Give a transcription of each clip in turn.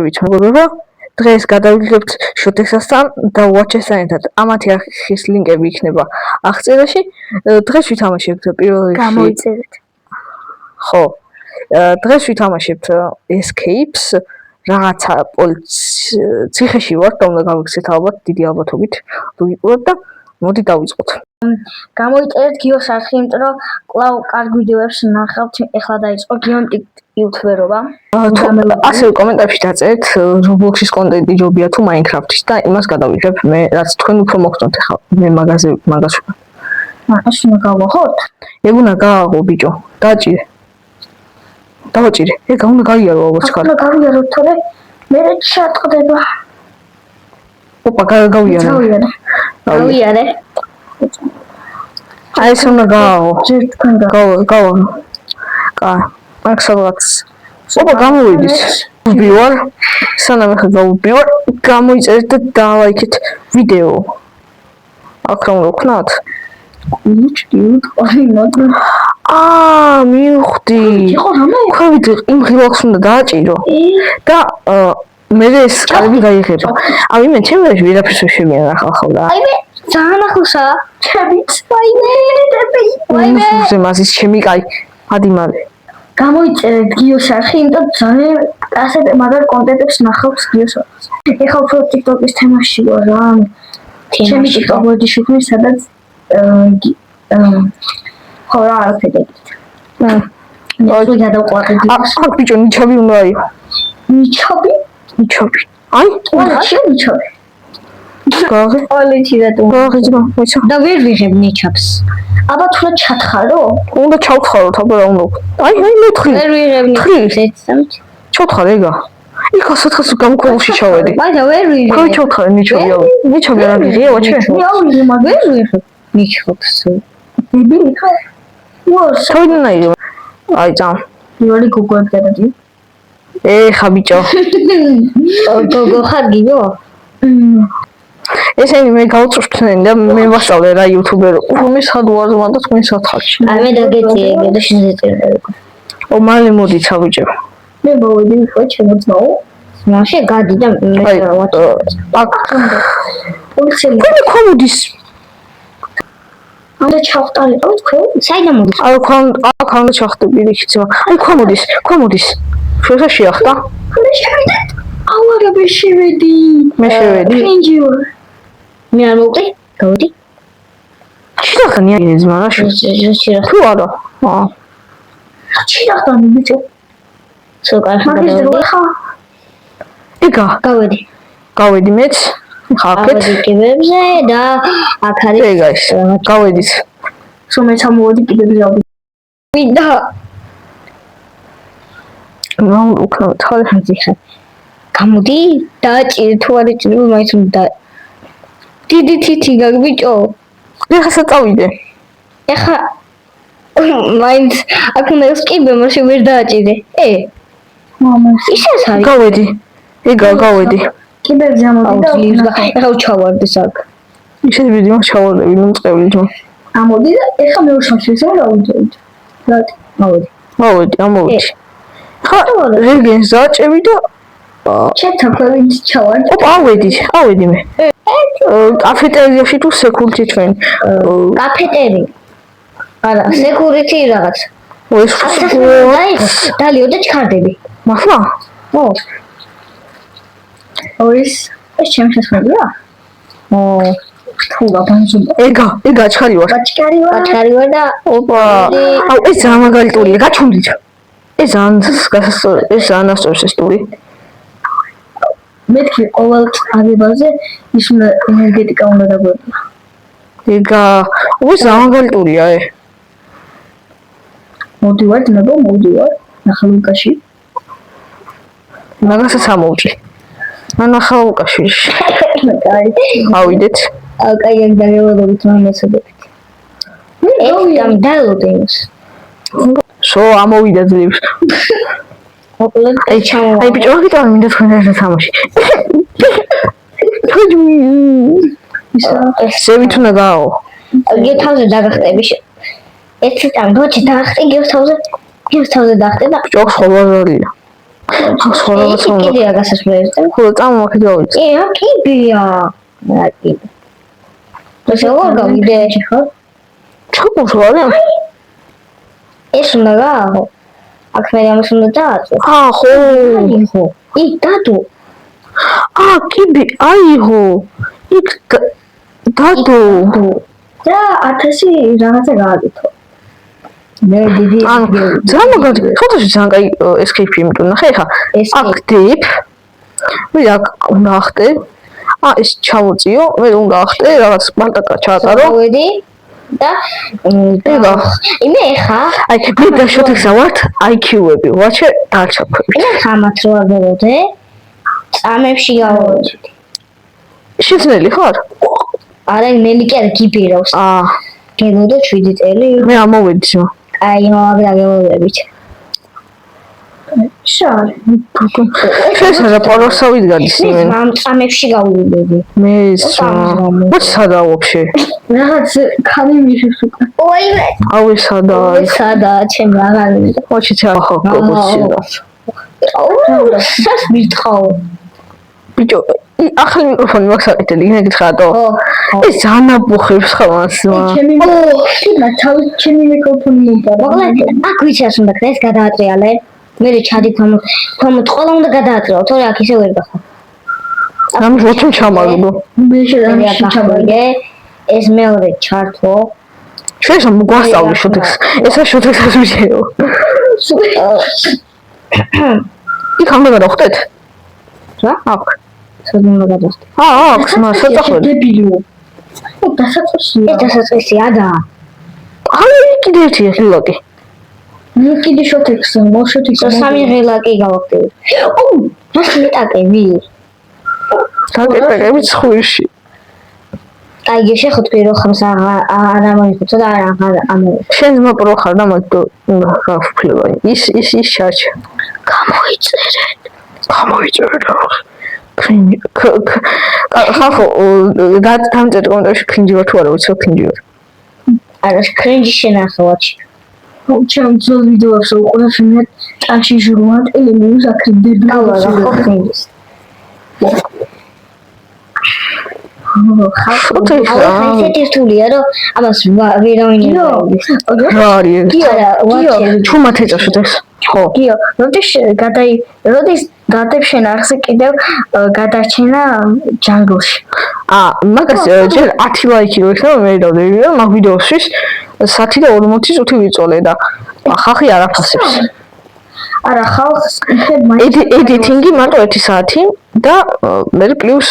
მეგობრებო, დღეს გადავიღებთ შოთექსასთან და ვაჩესთან ერთად. ამათი არხის ლინკები იქნება აღწერაში. დღეს ვითამაშებთ პირველ რიგში. გამოიწერეთ. ხო. დღეს ვითამაშებთ Escapes. რაღაცა ციხეში ვართ, და უნდა გავიქცეთ ალბათ დიდი ალბათობით. ლოგიკურად და მოდი დავიწყოთ. გამოიწერეთ გიოს არხი, იმიტომ რომ კлау კარგ ვიდეოებს ნახავთ. ეხლა დაიწყო გიონ იუთუბერობა. ასევე კომენტარებში დაწერეთ Roblox-ის კონტენტი ჯობია თუ Minecraft-ის და იმას გადავიღებ მე, რაც თქვენ უფრო მოგწონთ. ეხლა მე მაგას ვუყავ. ეს უნდა გავაღოთ? ეგ უნდა გააღო ბიჭო, დაჭირე. დავაჭირე. ეგ უნდა გაიარო ალბათ ხარ. უნდა გავიარო, თორე მე ჩატყდება. ოპა, გავიარე. გავიარე. აი ეს უნდა გააღო. თქვენ გააღო. კაი. აქ სადღაც ოპა გამოვიდის. ვიბივარ. სანამ ახლა გავუბივარ, გამოიწერეთ და დალაიქეთ ვიდეო. აქ რა უნდა ვქნათ? მივხვდი. ქვევით იმ ღილაკს უნდა დააჭირო და მე ეს კარგი გაიღება. აი მე ჩემ ვეშ ვერაფერს შევიან ახალ და აი მე ძალიან ახლოსა. ჩემიც ვაიმე. უზე მასის ჩემი კაი. ადი მალე. გამოიწერეთ გიოს არხი, იმიტომ ძალიან ასეთ მაგარ კონტენტებს ნახავთ გიოს არხს. ეხლა უფრო TikTok-ის თემაში ვარ რა. ჩემი TikTok-ი შევხვდი, სადაც ხო რა არაფერით. აი გადავყვარდი. აქ ბიჭო ნიჩაბი უნდა აი. ნიჩაბი? აი, ნიჩაბი. გაღე. ოლეთი და თუ. გაღე ძმა, მოიცა. და ვერ ვიღებ ნიჩაბს. აბა თუ ჩათხარო? უნდა ჩავთხაროთ, აბა რა უნდა. აი, მეთხრი. ვერ ვიღებ ნიჩაბს. ჩავთხარ ეგა. იქა სათხას გამკოლში ჩავედი. მაგრამ ვერ ვიღებ. ხო ჩავთხარ ნიჩაბი. ნიჩაბი რა ვიღე, ვაჩე. ვერ ვიღებ ნიჩაბს. დებილი ხარ? თოინაი. აი ძამ. პირველი გოგოებს გადადი. ხა ბიჭო. გოგო ხარ გიგო? ესენი მე გავწვრთნენ და მე ვასწავლე რა იუთუბერ. მე სად ვარ და თქვენ სათხარში. აი მე დაგეწიე და შეძეწერე. ო მალე მოდი ჩავიჭე. მე მოვიდი ხო შემოწმაო. მაშე გადი და მე აქ. თქვენ ხომოდის. უნდა ჩავხტარიყო თქვენ? საიდან მოდის? აქ უნდა ჩახტები რიქცევა. აი ხომოდის. შეხა შეახტა? მე შევიდე. აუ რა შევედი. მე შევედი. ინჯიურ. მე არ მოვყი? გავიდი. ჩირახანია ეს მარა შე. თუ არა. ჩირახანი ბიჭო. სოკარხა გადავიდი. ეგა. გავედი მეც. ხაფეთ. კიბებზე და აქ არის ეგა ის. გავედით. სომე ჩამოვედი კიბებზე. ვიდა. რა უკრავ თალე ხაზიხა. გამოდი დააჭირე თუ არ იჭირო მაინც უნდა. დიდი თითი გაგბიჭო. ეხა საწავიდე. ეხა მაინც აქ უნდა ის კიბე მაშინ ვერ დააჭირე. მამა ისე არის. გავედი. ეგა გავედი. კიბებზე ამოდი და ეხა ჩავარდი აქ. ისე ვიდი მაგ ჩავარდები მომწყევი ჯო. ამოდი და ეხა მე უშავშე დავუძევი. მოვედი. ხა რეგენს დაჭევი და ჩეთაქვევით ჩავარდი. ოპა ავედი მე. კაფეტერიაში თუ სეკურიტი ჩვენ. კაფეტერი. არა, სეკურიტი რაღაც. ეს დალიო და ჩქარდები. მახლა? ო. ეს ჩემს შესაძლებელია? თუ გაბანზული. ეგა ჩქარი ვარ. ჩქარი ვარ და ოპა. აუ ეს რა მაგარი ტურია, გაჩვენდით. ეს ანასტორს ეს ტური. მეთქი ყოველ წარებაზე ის ენერგეტიკა უნდა დაგვეპყრა. ეგა ეს რა მაგარი ტურია მოდივარ ნახალუკაში. მაგასაც ამოვჭი. ნახალუკაში. ავიდეთ. კაი დაგევალებით მომესწრებით. ეს დამდალოდეს. სო ამოვიდა ძლივს. აი ბიჭო ვიტყვი მინდა თქვენ ერთად თამაში. სევით უნდა გააო. გიო თავზე დაგახტები. ეს წამ დოჩი დაგახტი გიო თავზე დახტება. ბიჭო ხოვალია. სხვა რაღაცა უნდა. კიდია გასასვლელი. ხო, წამოვაქეთ გავიწე. კიდია. რა კიდე. ესე როგორ გავიდე ხო? ჩაკურს ვარ? ეს უნდა გააღო. აქ მე ამას უნდა დააწვე. ხო. იქ დადო. კიბი, აიღო. იქ დადო. და 1000 რაღაცა გააკეთო. მე დიდი ზამოგად ფოტოში ძალიან კაი escape იმიტომ ნახე ხა აქ დიპ მე აქ უნდა ახტე ეს ჩავოწიო მე უნდა ახტე რაღაც პანტაკა ჩაატარო ვედი და იმე ხა აი მე დაშოთექსა ვართ IQ-ები ვაჩე დარჩაფები მე ხამათ რო აგებოდე წამებში გავოჩი შეძნელი ხარ არა ნელი კი არა გიბირავს გებოდო 7 წელი მე ამოვედი აი მაგდაგებოდებით შარ შესაძლოა პაროსავით გადის მე წამებში გავიდები მე სადა ვაფშე რაღაც ხანი მიხებს უკვე ოიმე ავე სადა ჩემ რაღაცა ოჩი ჩახო გოგოციო სას მითხავ ბიჭო ახალი მიკროფონი მაქვს აკეთე იქნებ გითხრატო ეს ანაბუხებს ხმას ჩემი თავი ჩემი მიკროფონი მომდა მოკლედ აქ ვიცას უნდა ქნეს გადაატრიალე მე ჩადი ქვემოთ ყველა უნდა გადაატრიალო თორე აქ ისე ვერ გახარ ამ როჩო ჩამაგდო მე შედამში ჩამაგდე ეს მეორე ჩართო შეიძლება მოგვასწავლი შოთექს ესა შოთექს ვიჟეო იქ ამ გადავხდეთ რა აქ სოდნო გადავხდე აქ საწახვე დებილიო დასაწყისია და აი კიდე ერთი ღილაკი მე კიდე შოთექს მოშოთექს სამი ღილაკი გავხდები რა მეტაკები საკეთები ცხურში აი შეხოთქვი რომ ხმს არ ამოიხოცო და არ ამო შენ მოპრო ხარ და მაგ გაფლება ის შარჩა გამოიწერე ხახო დამწერე კომენტარში კრინჯი ვარ თუ არა უცებ კრინჯი ვარ არა კრინჯი შენახავაჩი ჩემ ძველ ვიდეოებს უყურებ მე ტანში ჟურნალ ელემენტს აკრინდები და კრინჯის ხა ესეთი რთულია რომ ამას ვერავინ რა არის ჩუმად ეწაშოთ ეს ხო გიო როდის გადაებ შენ ახზე კიდევ გადარჩენა ჯანგლში მაგას ჯერ 10 ლაიქი რო იქნება მე დავდები რომ მაგ ვიდეოსთვის 10 და 40 წუთი ვიწოლე და ხალხი არ აფასებს არა ხალხს ედიტინგი მარტო 1 საათი და მე პლუს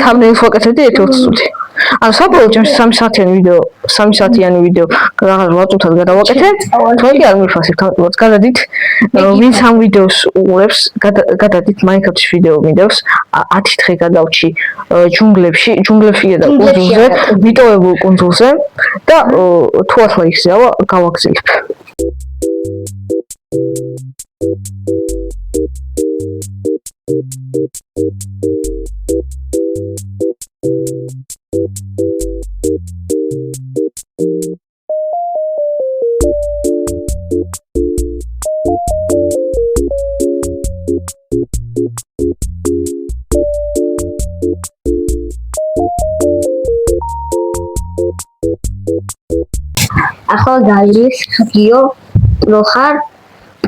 თამბნეილს ვაკეთებდი 1-20 წუთი ანუ საბოლოოდ ჩემს 3 საათიანი ვიდეო რაღაც 8 წუთად გადავაკეთე თორე არ მიფასებ თამბნეილს გადადით ვინც ამ ვიდეოს უყურებს გადადით მაინკრაფტის ვიდეო მინდევს 10 დღე გადავჭი ჯუნგლებში და კუნძულზე მიტოვებულ კუნძულზე და თუ 10 ლაიქს გავაგზავნებ ახლა გაირის გიო პროხარ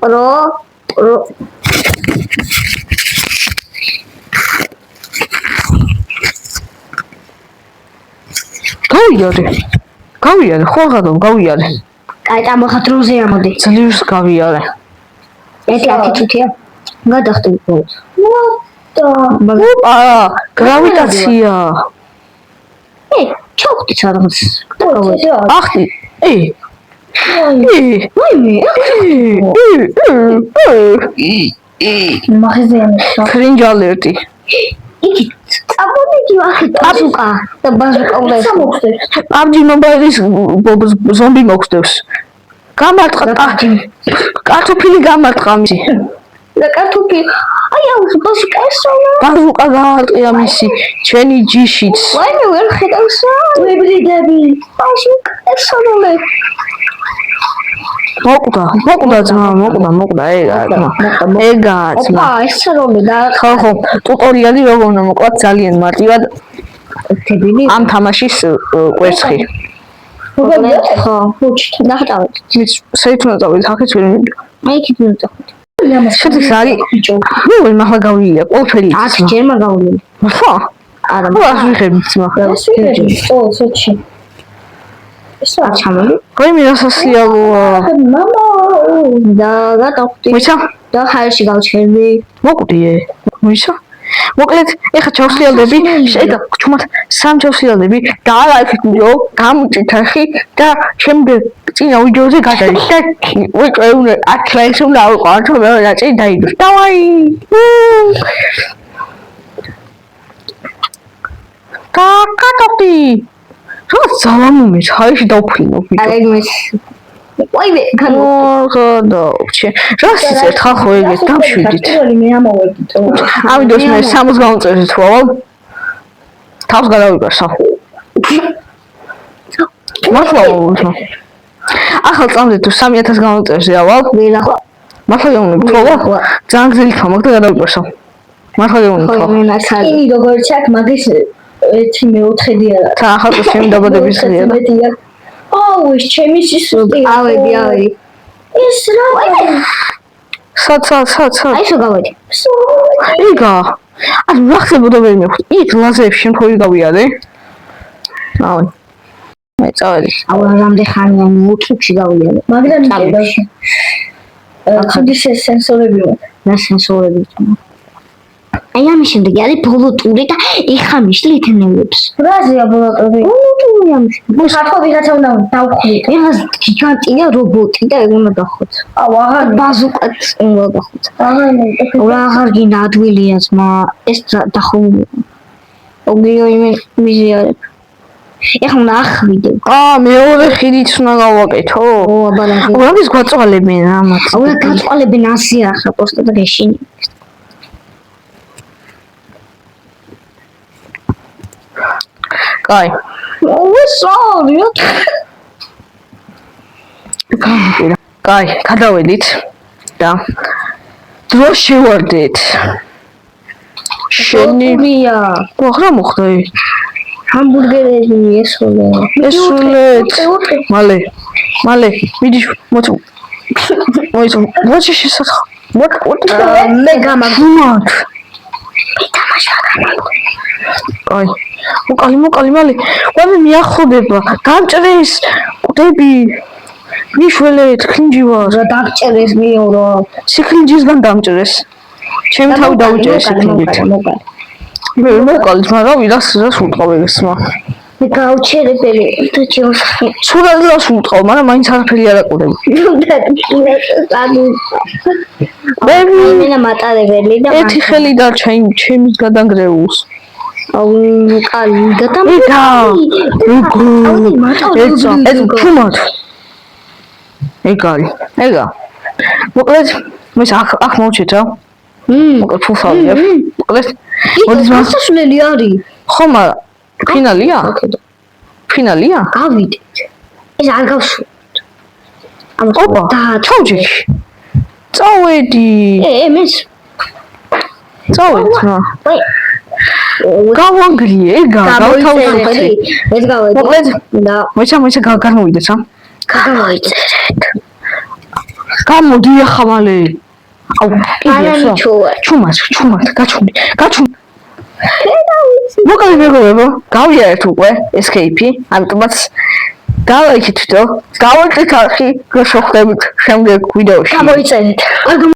პრო გავიარე ხო ხადო გავიარე კაი ამახათ როზე ამოდი ძლივს გავიარე ეს 10 წუთია გადახტები ბოლოს გრავიტაცია ჩოხტი რაღაც ახტი კრინჯ ალერტი იგი წამოდი ახი ბაზუკა და ბაზუკა უნდა PUBG Mobile-ის ზომბი მოგხდევს გამარტყა კარტოფილი გამარტყა მისი და კარტოფილი აი აუ ბაზუკა ბაზუკა გაარტყია მისი ჩვენი ჯიშიც ვაიმე ვერ ხედავს ვებრიდები ბაზუკა ესონოლე მოკვდა ძმა, ეგა ძმა. ეს რომი და ხო, ტუტორიალი როგორ უნდა მოკლათ ძალიან მარტივად ამ თამაშის კვერცხი. ხო, ნახტავთ. საით უნდა წავიდეთ, აქეთ ვერ მინდა. აი იქით უნდა წავიდეთ. შეთვის არის. ნუ მართლა გავილია, ყველაფერი. აქ ჯერმა გავლილი. ხო? არა, მას ვიღებთ ძმა. ეს ვიღებთ. ო, სოჩი. ეს არ ჩამოვი. ყოი მირასასიალოა. მამა და გადავხდი. მოიცა? და ხარში გავჩერდი. მოკვდიე. მოიცა? მოკლედ, ეხა ჩავსლიალდები, ეკა ჩუმად სამ ჩავსლიალდები და ალაიფით ვიდეო, გამჭითახი და შემდეგ წინა ვიდეოზე გადაიჭი და ვეჭვეუნე 10 ლაიქს უნდა ავიყვანო, თუ მეორე ნაწილი დაიდოს. დავაი! კაკაკი! რა ზალამუმე, ხაიში დავფრინო ვიდეო. აი მის ვაიმე, გადავჭი. რა სიცეთ ხახო ეგეთ დამშვიდით. მე ამოვედით. ამიტომ მე 60 გავწერეთ ვავალ. თავს გადავიგარსა. მართლა ვუძო. ახალ წამდე თუ 3000 გავწერე ავალ. ვერახო. მართლა გეუბნები თქო. ძალიან გზელი ხა მაგ და გადავიგარსა. მართლა გეუბნები თქო. მე ნაცალი. ინი როგორც აქ მაგის 1/4 არა. თან ახალ წელს ჩემი დაბადების დღეა. აუ ეს ჩემი სისუსტე. ავედი. ეს რა? სად. აი შო გავედი. იგა. აი რა ხდებოდა ვერ მეხუთი. იქ ლაზერებში შემთხვევით გავიარე. აუ. მე წავედი. აუ რამდენი ხანია მუქში გავიარე. მაგრამ წავედი. აქ სენსორები და სენსორები. აი ამის შემდეგ არის ბოლო ტური და ეხა მიშლით ნეებს. რაზეა ბოლო ტური? ბოლო ტური ამის. ხათო ვიღაცა უნდა დავხვდით. ეხა გიგანტია რობოტი და ეგ უნდა დავხვდით. აუ აღარ ბაზუკაც უნდა დავხვდით. აღარ გინდა ადვილია ძმა. ეს დახომა. ოგიო იმე მიზიარებ. ეხა უნდა ახვიდე. მეორე ხიდიც უნდა გავაკეთო. ო აბალანსი. რა გვაწვალებენ ამათ. აუ გაწვალებენ ასე ახლა პოსტა და გეშინი. კაი. sorry. კაი, გადავედით და დრო შევარდეთ. შენია. რა მოხდა? ჰამბურგერები ესულეთ. მალე, მიდი მოწ. მოიწო, მოჩი შესათხ. მე გამაგუმოთ. აი, მოკალი მალე. ვამე მიახოდება. გამჭრეს. ყდები. მიშველეთ, ხინჯი ვარ. რა დაგჭერეს მეორო. სიქინჯისგან დამჭრეს. ჩემი თავი დავიჭერე სიქინჯით. მე მოკალი, მაგრამ ვირას უტყავ ეგსმა. მე გავჩერებელი და ჩემს სულადას უტყავ, მაგრამ მაინც არაფერი არ აყურებ. მე მატარებელი და ერთი ხელი დარჩა იმ ჩემის გადანგრეულს. აუ კალი ეს ჩუმად. ეგა. მოკლედ, მე აქ მოვჩეთ რა. მოკლედ ფუფავია. მოკლედ, მოდი მასაშლელი არის. ხო, მაგრამ ფინალია? გავიდეთ. ეს არ გავშურთ. ოპა, ჩავჯექი. წავედი. მეს. წავედი. გავანგრიე, გავთავაზე. ეს გავედი. მოკლედ, და მოიცა გამოვიდეთ რა. გამოვიწერეთ. გამოდი ახლა მალე. აუ, არა ჩუმად, გაჩუმდი. მოკლედ მეგობრებო, გავიარეთ უკვე escape-ი, ამიტომაც დავაიქით ვიდეო, გავაკეთეთ არხი, გაშოხდებით შემდეგ ვიდეოში. გამოიწერეთ.